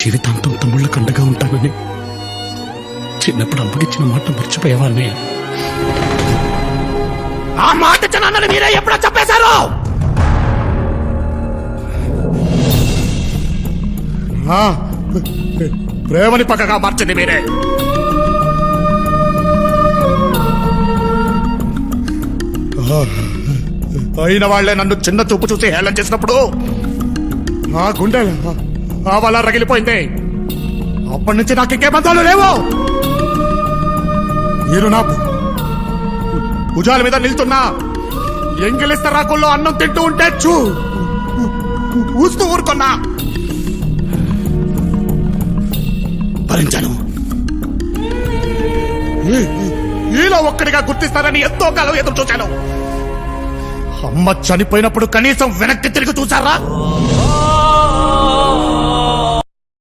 జీవితాంతం తమ్ముళ్ళకు అండగా ఉంటానని చిన్నప్పుడు అమ్మకిచ్చిన మాట మర్చిపోయావా అన్నయ్య? ఆ మాట చిన్న మీరే ఎప్పుడో చెప్పేశారు. ప్రేమని పక్కగా మార్చింది మీరే. అయిన వాళ్లే నన్ను చిన్న చూపు చూసి హేళన చేసినప్పుడు ఆ గుండె ఆ వల్ల రగిలిపోయింది. అప్పటి నుంచి నాకు ఇంకే బంధాలు లేవు. మీరు నా భుజాల మీద నిల్చున్నా ఎంగిలిస్త రాకుల్లో అన్నం తింటూ ఉంటే చూస్తూ ఊరుకున్నా. భరించాను. ఈలో ఒక్కడిగా గుర్తిస్తారని ఎంతో కాలం ఎదురు చూశాను. అమ్మ చనిపోయినప్పుడు కనీసం వెనక్కి తిరిగి చూసారా?